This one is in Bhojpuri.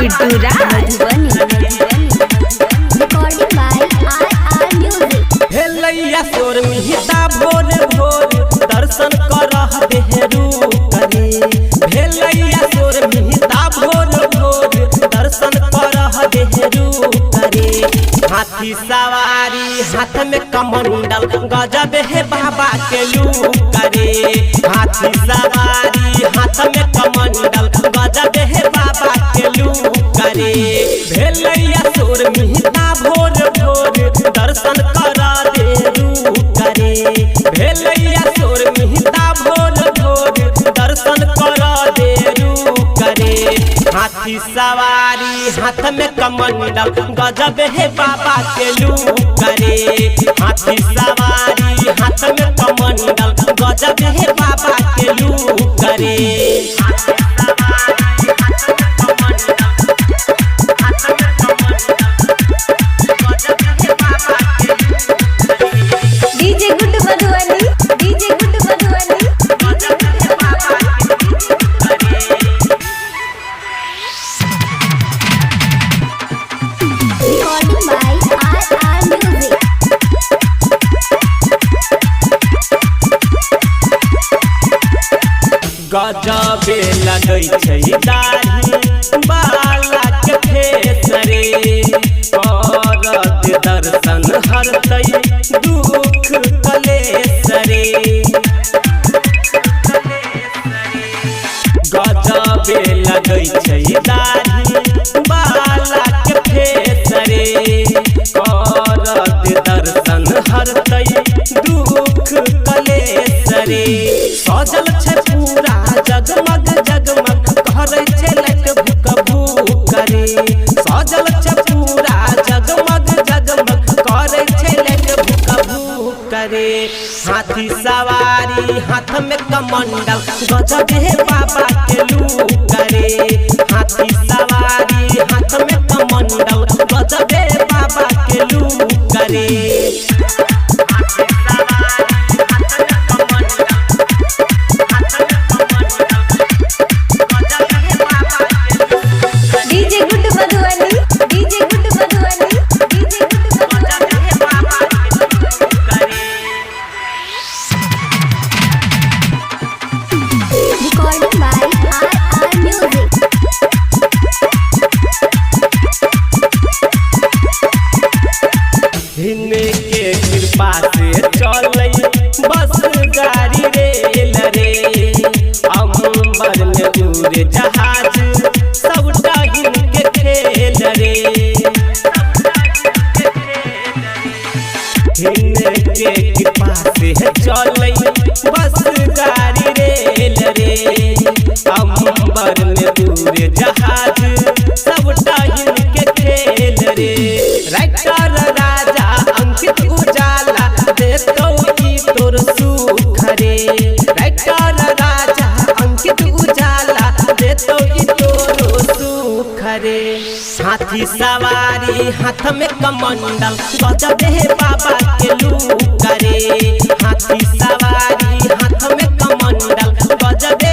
Bittu Raj recording by R music. हेलैया सोर मिहिता भोर भोर दर्शन करह देहरू करे। हेलैया सोर मिहिता भोर भोर दर्शन करह देहरू करे। हाथी सवारी हाथ में कमंडल गजब है बाबा के लू करे। हाथी सवारी हाथ में कमंडल गजब है बाबा के लू करे। भेलैया सोर मिहिता भोर भोर दर्शन करा देरू करे। भेलैया सोर मिहिता भोर भोर दर्शन करा देरू करे। हाथी सवारी हाथ में कमंडल गजब है बाबा के लू करे। हाथी सवारी हाथ में कमंडल गजब है बाबा के लू करे। DJ good Madhubani, DJ good Madhubani. Recording by R music. गजबे लगै छै दाढ़ी बाला के फेसरे। करत दर्शन हरतै दुख कलेसरे। गजबे लगै छै दाढ़ी बाला के फेसरे। करत दर्शन हरतै दुख कलेसरे। सजल छै पूरा जगमग जगमग करै छै लाइट भूक भूक करे। सजल छै पूरा जगमग जगमग करै छै लाइट भूक भूक करे। हाथी सवारी हाथ में कमंडल गजब है बाबा के लू करे। हाथी सवारी हाथ में कमंडल गजब है बाबा के लू करे। DJ good Madhubani, DJ good Madhubani, DJ good Madhubani. Recording by R music. हिन्ने के कृपा से चलै बस गाड़ी रेल रे। अंबर में उड़े जहाज सबटा हिनके खेल रे। हिन्ने के कृपा से चलै बस गाड़ी रेल रे। अंबर में उड़े जहाज सबटा हिनके खेल रे। राइटर राजा अंकित उजाला देतो ई तोर सुख रे। राइटर राजा अंकित उजाला देतो ई तोर सुख रे। हाथी सवारी हाथ में कमंडल गजब है बाबा के लू करे। हाथी सवारी हाथ में कमंडल गजब